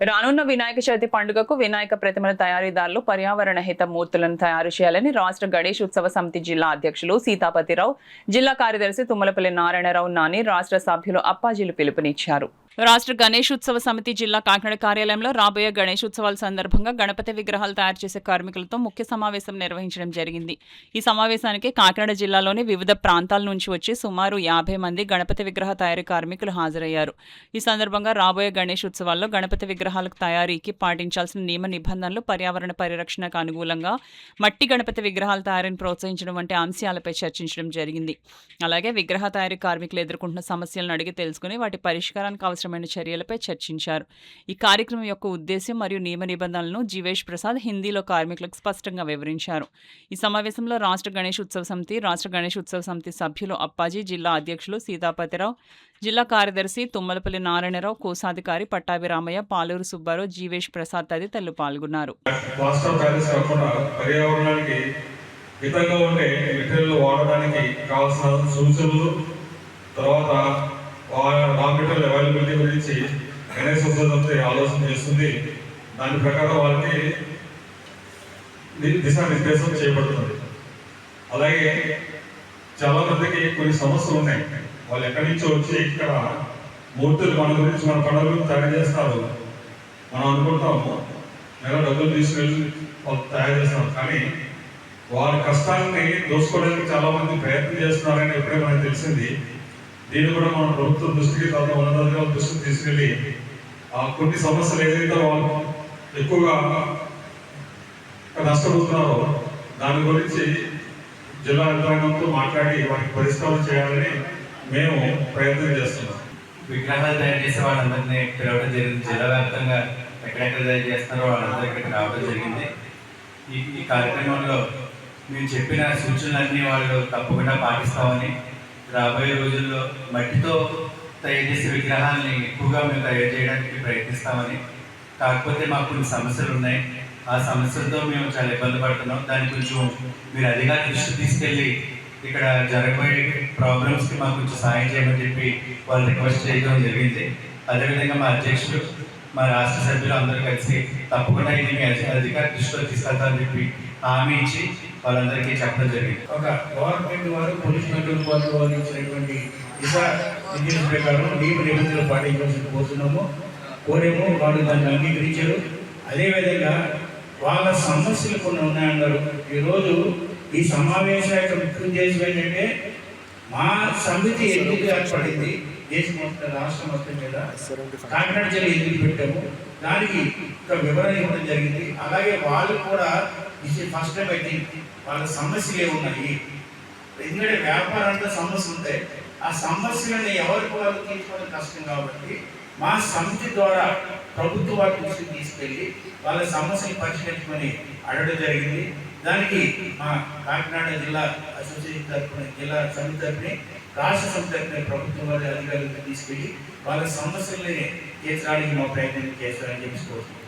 రానున్న వినాయక చవితి పండుగకు వినాయక ప్రతిమల తయారీదారులు పర్యావరణ హిత మూర్తులను తయారు చేయాలని రాష్ట్ర గణేష్ ఉత్సవ సమితి జిల్లా అధ్యక్షులు సీతాపతిరావు, జిల్లా కార్యదర్శి తుమ్మలపల్లి నారాయణరావు నాని, రాష్ట్ర సభ్యులు అప్పాజీలు పిలుపునిచ్చారు. రాష్ట్ర గణేష్ ఉత్సవ సమితి జిల్లా కాకినాడ కార్యాలయంలో రాబోయే గణేష్ ఉత్సవాల సందర్భంగా గణపతి విగ్రహాలు తయారు చేసే కార్మికులతో ముఖ్య సమావేశం నిర్వహించడం జరిగింది. ఈ సమావేశానికి కాకినాడ జిల్లాలోని వివిధ ప్రాంతాల నుంచి వచ్చి సుమారు 50 మంది గణపతి విగ్రహ తయారీ కార్మికులు హాజరయ్యారు. ఈ సందర్భంగా రాబోయే గణేష్ ఉత్సవాల్లో గణపతి విగ్రహాలకు తయారీకి పాటించాల్సిన నియమ నిబంధనలు, పర్యావరణ పరిరక్షణకు అనుకూలంగా మట్టి గణపతి విగ్రహాల తయారీని ప్రోత్సహించడం వంటి అంశాలపై చర్చించడం జరిగింది. అలాగే విగ్రహ తయారీ కార్మికులు ఎదుర్కొంటున్న సమస్యలను అడిగి తెలుసుకుని వాటి పరిష్కారానికి అవసరమైన చర్యలపై చర్చించారు. ఈ కార్యక్రమం యొక్క ఉద్దేశ్యం మరియు నియమ నిబంధనలను జీవేష్ ప్రసాద్ హిందీలో కార్మికులకు స్పష్టంగా వివరించారు. ఈ సమావేశంలో రాష్ట్ర గణేష్ ఉత్సవ సమితి, రాష్ట్ర గణేష్ ఉత్సవ సమితి సభ్యులు అప్పాజీ, జిల్లా అధ్యక్షులు సీతాపతిరావు, జిల్లా కార్యదర్శి తుమ్మలపల్లి నారాయణరావు, కోశాధికారి పట్టాభిరామయ్య, పాలూరు సుబ్బారావు, జీవేష్ ప్రసాద్ తదితరులు పాల్గొన్నారు. హితంగా ఉండే మెటీరియల్ వాడడానికి కావాల్సిన సూచనలు, తర్వాత రా మెటీరియల్ అవైలబిలిటీ గురించి గణేష్ ఉత్సవం ఆలోచన చేస్తుంది. దాని ప్రకారం వాళ్ళకి దిశానిర్దేశం చేయబడుతుంది. అలాగే చాలా మందికి కొన్ని సమస్యలు ఉన్నాయి. వాళ్ళు ఎక్కడి నుంచో వచ్చి ఇక్కడ మూర్తులు మన గురించి, మన పండుగలు తయారు చేస్తారు. మనం అనుకుంటాము నెల డబ్బులు తీసుకెళ్ళి వాళ్ళు తయారు చేస్తాం, కానీ వారి కష్టాన్ని దోసుకోవడానికి చాలా మంది ప్రయత్నం చేస్తున్నారని ఎప్పుడే మనకు తెలిసింది. దీన్ని కూడా మన ప్రభుత్వం దృష్టికి, తర్వాత ఉన్నతాధికారుల దృష్టికి తీసుకెళ్ళి కొన్ని సమస్యలు ఏదైతే వాళ్ళు ఎక్కువగా నష్టపోతున్నారో దాని గురించి జిల్లా యంత్రాంగంతో మాట్లాడి వారికి పరిష్కారం చేయాలని మేము ప్రయత్నం చేస్తున్నాం. విగ్రహాలు తయారు చేసే వాళ్ళందరినీ పిలవడం జరిగింది. జిల్లా వ్యాప్తంగా ఎక్కడెక్కడ తయారు చేస్తున్నారో వాళ్ళందరూ ఇక్కడికి రావడం జరిగింది. ఈ కార్యక్రమంలో మేము చెప్పిన సూచనలన్నీ వాళ్ళు తప్పకుండా పాటిస్తామని, రాబోయే రోజుల్లో మట్టితో తయారు చేసే విగ్రహాలని ఎక్కువగా మేము తయారు చేయడానికి ప్రయత్నిస్తామని, కాకపోతే మాకు కొన్ని సమస్యలు ఉన్నాయి, ఆ సమస్యలతో మేము చాలా ఇబ్బంది పడుతున్నాం, దాన్ని కొంచెం మీరు అధికార దృష్టి తీసుకెళ్ళి ఇక్కడ జరగబోయే ప్రాబ్లమ్స్కి మాకు కొంచెం సాయం చేయమని చెప్పి వాళ్ళు రిక్వెస్ట్ చేయడం జరిగింది. అదేవిధంగా మా అధ్యక్షులు, మా రాష్ట్ర సభ్యులు అందరూ కలిసి తప్పకుండా ఇది మీ అధికార దృష్టిలో తీసుకెళ్తామని చెప్పి హామీ ఇచ్చి వాళ్ళందరికీ చెప్పడం జరిగింది. ఒక గవర్నమెంట్ వారు పోలీస్ కంట్రోల్ వాళ్ళు ఇచ్చినటువంటి దిశా నిర్దేశం ప్రకారం నియమ నిబంధనలు పాటించాల్సి కోరేమో వాళ్ళు దాన్ని అంగీకరించారు. అదేవిధంగా వాళ్ళ సమస్యలు కొన్ని ఉన్నాయన్నారు. ఈరోజు ఈ సమావేశం యొక్క ముఖ్య ఉద్దేశం ఏంటంటే, మా సమితి ఎందుకు ఏర్పడింది, దేశం మొత్తం, రాష్ట్రం మొత్తం మీద కాకినాడ జిల్లా ఎందుకు పెట్టాము, దానికి ఒక వివరణ ఇవ్వడం జరిగింది. అలాగే వాళ్ళు కూడా ఫస్ట్ టైం అయితే వాళ్ళ సమస్యలు ఏమున్నాయి, ఎందుకంటే వ్యాపారంతో సమస్యలు ఉంటాయి, ఆ సమస్యలని ఎవరికి వాళ్ళు తీర్చుకోవడం కష్టం కాబట్టి మా సమితి ద్వారా ప్రభుత్వ వారి దృష్టికి తీసుకెళ్ళి వాళ్ళ సమస్యలు పరిష్కరించమని అడగడం జరిగింది. దానికి మా కాకినాడ జిల్లా అసోసియేషన్ తరఫున, జిల్లా సమితి తరఫున, రాష్ట్ర సమితి తరఫున ప్రభుత్వం వారి అధికారులకు తీసుకెళ్ళి వాళ్ళ సమస్యలని తీర్చడానికి మా ప్రయత్నం చేస్తారని చెప్పి కోరుతున్నాం.